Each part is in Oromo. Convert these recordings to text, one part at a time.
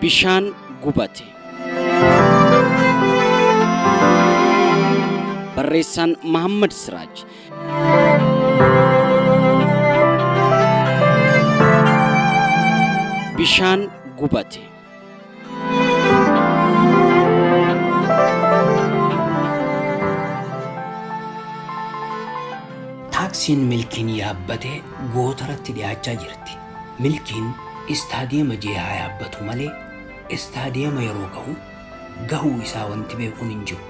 bishaan gubate. Barreessaan Muhammad Siraaj. Bishaan gubate. Taaksiin milkiin yaabbatee gootaratti dhiyaachaa jirti. Milkiin istaadiyeema jeehaa yaabbatu malee istaadiyeema yeroo gahuu isaa wanti beekuun hin jiru.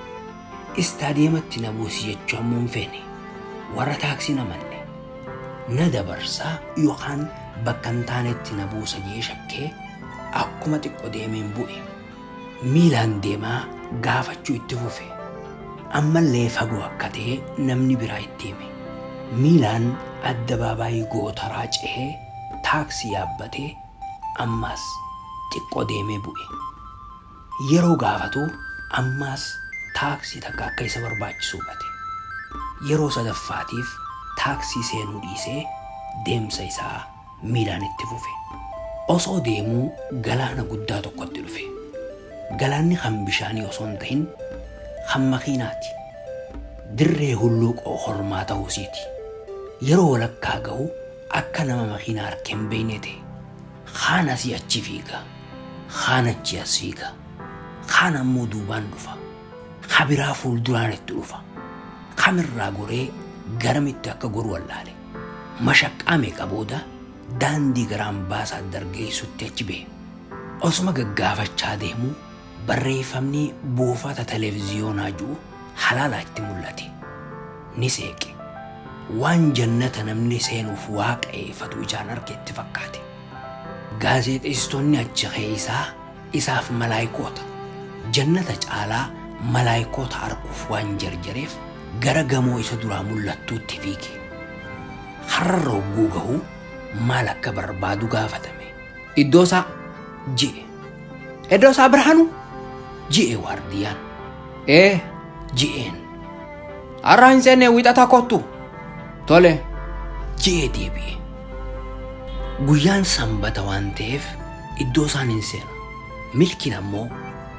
Istaadiyeematti na buusi jechuu ammoo hin feene. Warra taaksii namanne na dabarsaa yookaan bakka hin taanetti na buusa jee shakkee akkuma xiqqoo deemeen bu'e. Miilaan deemaa gaafachuu itti fufe. Ammallee fagoo akka ta'e namni biraa itti hime. Miilaan addabaabaayii gootaraa cehee taaksii yaabbatee ammaas xiqqoo deemee bu'e. Yeroo gaafatu ammaas taaksii takka akka isa barbaachisu hubate. Yeroo sadaffaatiif taaksii seenuu dhiisee deemsa isaa miilaan itti fufe. Osoo deemuu galaana guddaa tokkotti dhufe. Galaanni kan bishaanii osoo hin ta'in kan makiinaati. Dirree hulluuqoo hormaa ta'uusiiti. Yeroo walakkaa ga'u akka nama makiinaa harkeen beekne ta'e. Kaan asii achi fiiga, kaan achi as fiiga, kaan ammoo duubaan dhufa, kabiraa fuulduraan itti dhufa, kamirraa goree garamitti akka goru wallaale. Mashaqqaa meeqa booda daandii garaan baasaa dargeessutti achi ba'e. Osuma gaggaafachaa deemuu barreeffamni buufata televiziyoonaa jiru halaalaa itti mul'ate. Ni seeqe. Waan jannata namni seenuuf waaqeffatu ijaan argetti fakkaate. Gaazexeessitoonni achi keessaa isaaf malaayikoota. Jannata caalaa malaayikoota arguuf waan jarjareef gara gamoo isa duraa mul'attuutti fiige. Hararra hogguu gahuu maal akka barbaadu gaafatame. Iddoo isaa je'e. Iddoo isaa Birhaanuu je'e waardiyaan. Je'een. Har'a hin seenne wixata kottu. Tole je'e deebi'e. Guyyaan sanbata waan ta'eef iddoo isaan hin seenu. Milkiin ammoo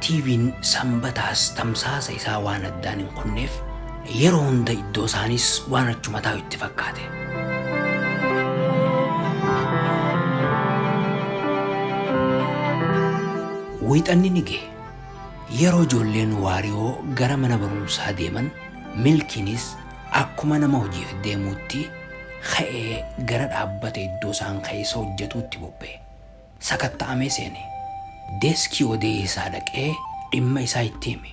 TV'n sanbataas tamsaasa isaa waan addaan hin qonneef yeroo hunda iddoo isaanis waan achuma taa'u itti fakkaate. Wixanni ni ga'e. Yeroo ijoolleen waariyoo gara mana barumsaa deeman milkiinis akkuma nama hojiif deemuutti ka'ee gara dhaabbata iddoo isaan keessa hojjetuutti bobba'e. Sakatta'amee seene. Deeskii odee isaa dhaqee dhimma isaa itti hime.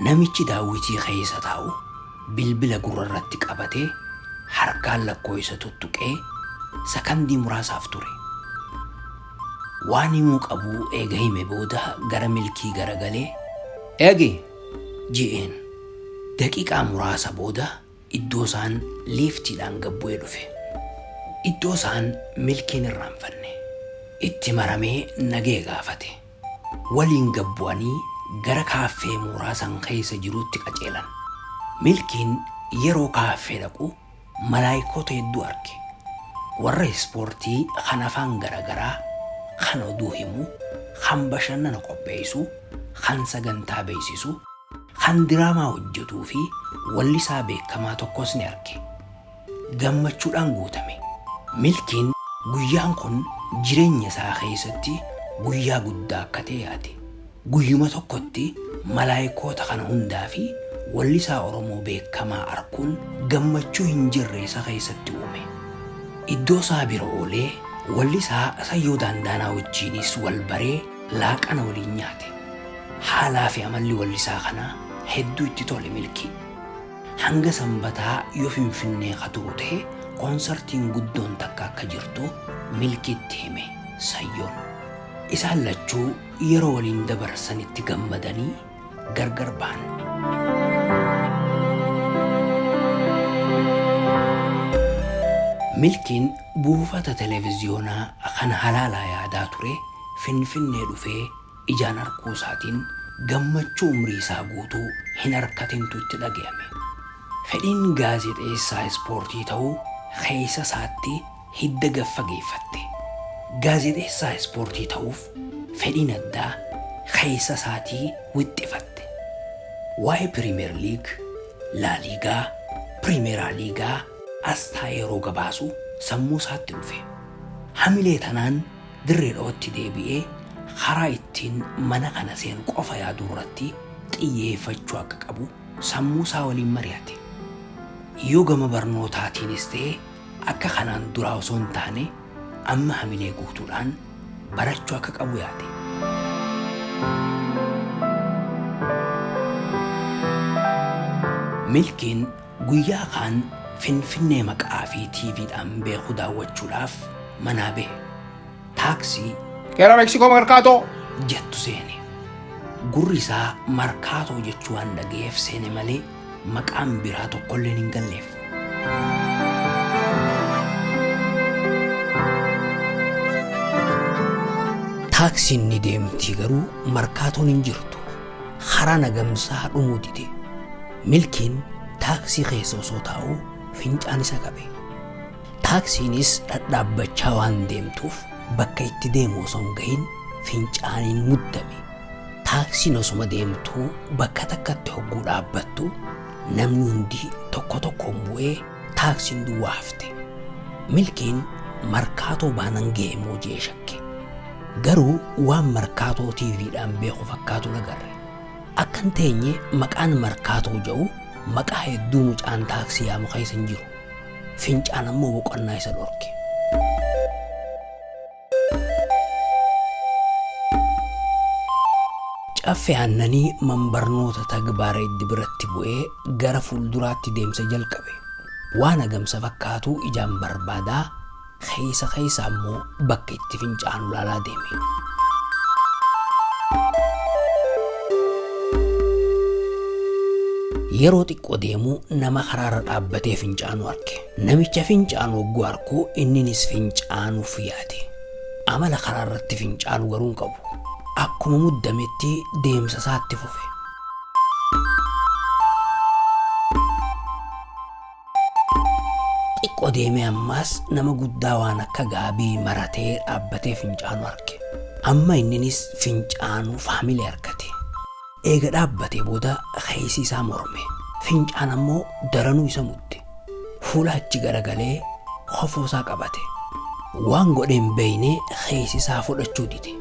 Namichi daawwitii keessa taa'u bilbila gurrarratti qabatee harkaan lakkoofsa tuttuqee sakandii muraasaaf ture. Waan himuu qabu eega hime booda gara milkii garagalee eegi je'een. Daqiiqaa muraasa booda iddoo isaan liiftiidhaan gabbu'ee dhufe. Iddoo isaan milkiin irraanfanne. Itti maramee nagee gaafate. Waliin gabbu'anii gara kaaffee muraasan keessa jiruutti qajeelan. Milkiin yeroo kaaffee dhaqu malaayikoota hedduu arge. Warra ispoortii kan afaan garagaraa, kan oduu himu, kan bashannana qopheessu, kan sagantaa beeksisu, kan diraamaa hojjetuu fi wallisaa beekamaa tokkos ni arge. Gammachuudhaan guutame. Milkiin guyyaan kun jireenya isaa keessatti guyyaa guddaa akka ta'e yaade. Guyyuma tokkotti malaayikoota kana hundaa fi wallisaa Oromoo beekamaa arguun gammachuu hin jirre isa keessatti uume. Iddoo isaa bira oolee wallisaa Sayyoo Daandaanaa wajjiinis wal baree laaqana waliin nyaate. Haalaa fi amalli wallisaa kanaa hedduu itti tole milkii. Hanga sanbataa yoo Finfinnee turu ta'e koonsartiin guddoon takka akka jirtu milkiitti hime Sayyoon. Isaan lachuu yeroo waliin dabarsanitti gammadanii gargar ba'an. Milkiin buufata televiziyoonaa kan halaalaa yaadaa ture Finfinnee dhufee ijaan arguu isaatiin gammachuu umrii isaa guutuu hin harkatintu itti dhaga'ame. Fedhiin gaazexeessaa ispoortii ta'uu keessa isaatti hidda gaffageeffatte. Gaazexeessaa ispoortii ta'uuf fedhiin addaa keessa isaatii wixxifatte. Waa'ee Piriimeer Liig, Laa Liigaa, Piriimeeraa Liigaa astaa yeroo gabaasu sammuu isaatti dhufe. Hamilee tanaan dirree dhootti deebi'ee karaa ittiin mana kana seenu qofa yaaduu irratti xiyyeeffachuu akka qabu sammuu isaa waliin mari'ate. Yoo gama barnootaatiinis ta'e akka kanaan duraa osoo hin taane amma hamilee guutuudhaan barachuu akka qabu yaade. Milkiin guyyaa kaan Finfinnee maqaa fi TVdhaan beeku daawwachuudhaaf manaa bahe. Taaksii Kera Mexico Mercato jettu seene. Gurri isaa markaatoo jechuu waan dhaga'eef seene malee maqaan biraa tokkolleen hin galleef. Taaksiin ni deemti garuu markaatoon hin jirtu. Karaa nagamsaa dhumuu dide. Milkiin taaksii keessa osoo taa'uu fincaan isa qabe. Taaksiinis dhadhaabbachaa waan deemtuuf bakka itti deemu osoo hin gahin fincaaniin muddame. Taaksiin osuma deemtuu bakka takkatti hogguu dhaabbattu namni hundi tokko tokkoon bu'ee taaksiin duwwaa hafte. Milkiin markaatoo baanan ga'e moo jee shakke. Garuu waan markaatoo TVdhaan beeku fakkaatu nagarre. Akkan teenye maqaan markaatoo jedhu maqaa hedduu mucaan taaksii yaamu keessa hin jiru. Fincaan ammoo boqonnaa isa dhorke. Caffee aannanii manbarnoota Tagbaara Iddi biratti bu'ee gara fuulduraatti deemsa jalqabe. Waan agamsa fakkaatu ijaan barbaadaa keessa ammoo bakka itti fincaan ulaalaa deeme. Yeroo xiqqoo deemu nama karaarra dhaabbatee fincaanu arge. Namicha fincaanu hogguu arku inninis fincaanuuf yaade. Amala karaarratti fincaanu garuu hin qabu. Akkuma muddametti deemsa isaatti fufe. Xiqqoo deemee ammaas nama guddaa waan akka gaabii maratee dhaabbatee fincaanu arge. Amma inninis fincaanuuf hamilee argate. Eega dhaabbatee booda keessi isaa morme. Fincaan ammoo daranuu isa mudde. Fuula achi garagalee hofoo isaa qabate. Waan godhe hin beekne keessi isaa fudhachuu dide.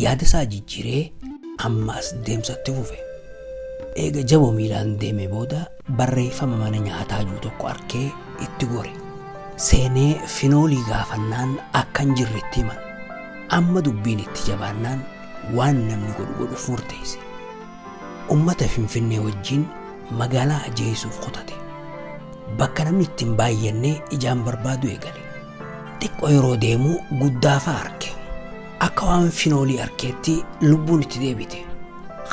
Yaada isaa jijjiiree ammaas deemsatti fufe. Eega jaboo miilaan deeme booda barreeffama mana nyaataa jiru tokko arkee itti gore. Seenee finoolii gaafannaan akka hin jirretti himan. Amma dubbiin itti jabaannaan waan namni godhuuf murteesse. Ummata Finfinnee wajjin magaalaa ajeessuuf qotate. Bakka namni ittiin baay'annee ijaan barbaadu eegale. Xiqqoo yeroo deemu guddaa fa'a arge. Akka waan finoolii arkeetti lubbuun itti deebite.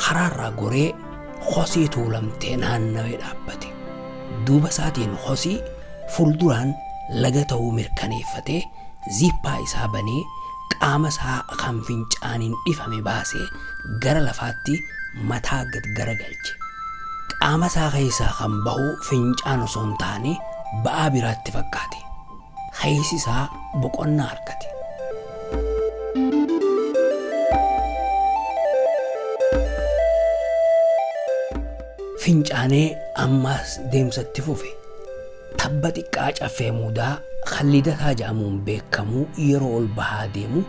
Karaarraa goree hosii tuulamtee naannawee dhaabbate. Duuba isaatiin hosii fuulduraan laga ta'uu mirkaneeffatee ziippaa isaa banee qaama isaa kan fincaaniin dhifame baasee gara lafaatti mataa gad garagalche. Qaama isaa keessaa kan bahu fincaan osoo hin taane ba'aa biraatti fakkaate. Keessi isaa boqonnaa argate. Fincaanee ammaas deemsatti fufe. Tabba xiqqaa caffee muudaa kan lidataa jedhamuun beekamu yeroo ol bahaa deemu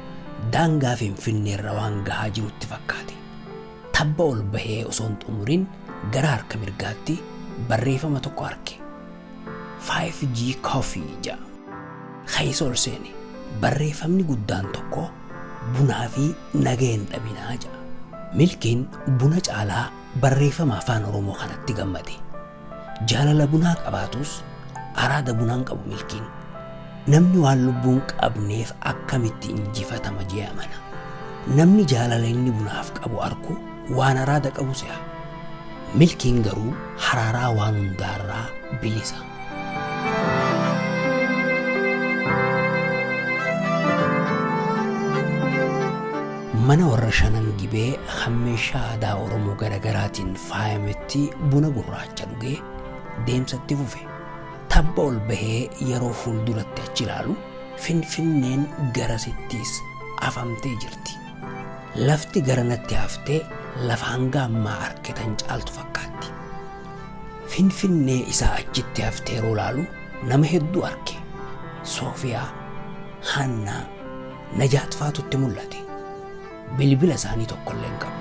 daangaa Finfinneerra waan gahaa jirutti fakkaate. Tabba ol bahee osoo hin xumuriin gara harka mirgaatti barreeffama tokko arge. 5G Coffee jedha. Keessa ol seene barreeffamni guddaan tokko bunaa fi nageen dhabinaa jedha. Milkiin buna caalaa barreeffama afaan Oromoo kanatti gammade. Jaalala bunaa qabaatus araada bunaan qabu Milkiin. Namni waan lubbuun qabneef akkamitti injifatama jee amana. Namni jaalala inni bunaaf qabu arku waan araada qabu se'a. Milkiin garuu haraaraa waan hundaarraa bilisa. Mana warra shanan gibee hammeeshaa aadaa Oromoo garagaraatiin faayametti buna gurraacha dhugee deemsatti fufe. Tabba ol bahee yeroo fuulduratti achi ilaalu Finfinneen garasittiis afamtee jirti. lafti garanatti haftee lafa hanga ammaa arkitan caaltu fakkaatti. Finfinnee isaa achitti haftee yeroo laalu nama hedduu arke. Soofiyaa, Hannaa, Najaat faatutti mul'ate. Bilbila isaanii tokkollee hin qabu.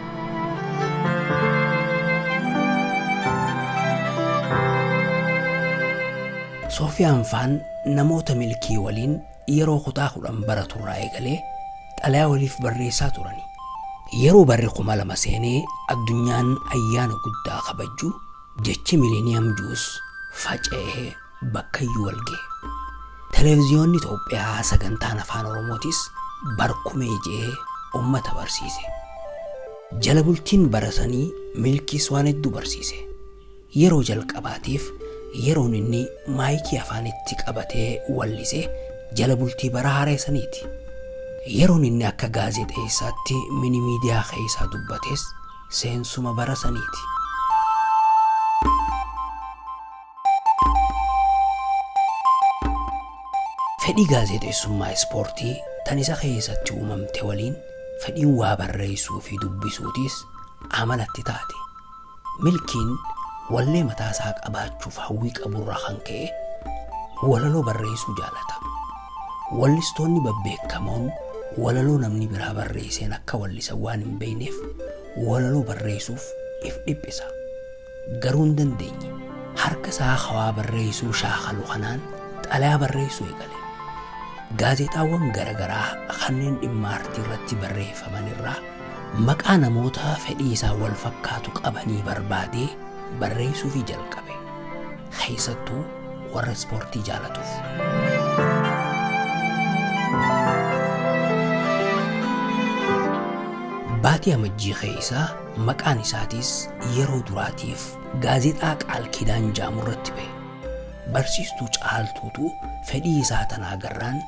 Soofiyaan faan namoota milkii waliin yeroo kutaa 10 baraturraa eegalee xalayaa waliif barreessaa turani. Yeroo barri 2000 seenee addunyaan ayyaana guddaa kabajju jechi mileniyam juus faca'ee bakkayyuu wal ga'e. Televiziyoonni Itoophiyaa sagantaan afaan Oromootis barkumee jee ummata barsiise. Jala bultiin baratanii milkiis waan hedduu barsiise. Yeroo jalqabaatiif yeroon inni maayikii afaanitti qabatee wallise jala bultii bara haareessaniiti. Yeroon inni akka gaazexeessaatti mini miidiyaa keessaa dubbates seensuma bara saniiti. Fedhii gaazexeessummaa ispoortii tan isa keessatti uumamte waliin fedhiin waa barreessuu fi dubbisuutis amalatti taate. Milkiin wallee mataasaa qabaachuuf hawwii qaburraa kan ka'e walaloo barreessuu jaalata. Wallistoonni babbeekamoon walaloo namni biraa barreesseen akka wallisa waan hin beekneef walaloo barreessuuf if dhiphisa. Garuu hin dandeenye. Harka isaa hawaa barreessuu shaakalu kanaan xalayaa barreessuu eegale. Gaazexaawwan garagaraa kanneen dhimma aartii irratti barreeffaman irraa maqaa namoota fedhii isaa wal fakkaatu qabanii barbaadee barreessuu fi jalqabe. Keessattuu warra ispoortii jaalatuuf. Baatii Amajjii keessaa maqaan isaatis yeroo duraatiif gaazexaa Qaal Kidaan jedhamu irratti ba'e. Barsiistuu Caaltuutu fedhii isaa tanaa agarraan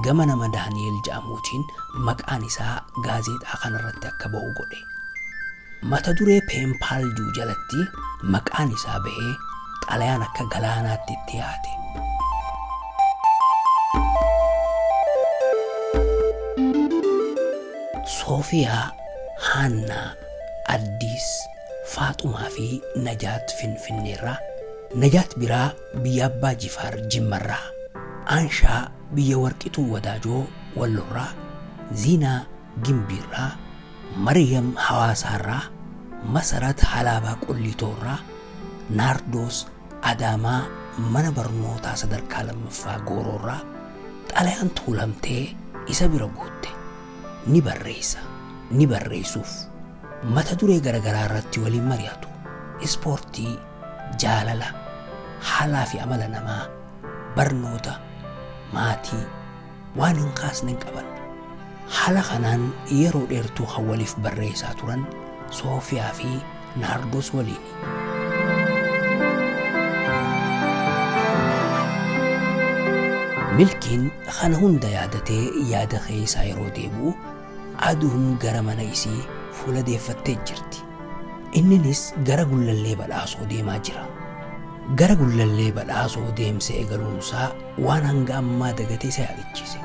gama nama Daani'el jedhamuutiin maqaan isaa gaazexaa kanarratti akka ba'u godhe. Mata duree Peempaaljuu jalatti maqaan isaa ba'ee xalayaan akka galaanaatti itti yaate. Soofiyaa, Hannaa, Addiis, Faaxumaa fi Najaat Finfinneerraa, Najaat biraa biyya Abbaa Jifaar Jimmarraa, Anshaa biyya Warqituu Wadaajoo Wallorraa, Ziinaa Gimbiirraa, Maryam Hawaasaarraa, Masarat Halaabaa Qullitoorraa, Naardoos Adaamaa mana barnootaa sadarkaa lammaffaa Gooroorraa xalayaan tuulamtee isa bira gootte. Ni barreessa, ni barreessuuf mata duree garagaraa irratti waliin mari'atu. Ispoortii, jaalala, haalaa fi amala namaa, barnoota, maatii waan hin kaasne hin qaban. Haala kanaan yeroo dheertuu kan waliif barreessaa turan Soofiyaa fi Naardoos waliin. Milkiin kana hunda yaadatee yaada keessaa yeroo deebi'u aduun gara mana isii fuula deeffattee jirti. Inninis gara gullallee badhaasoo deemaa jira. Gara gullallee badhaasoo deemsa eegaluunsaa waan hanga ammaa dagatee isa yaadachiise.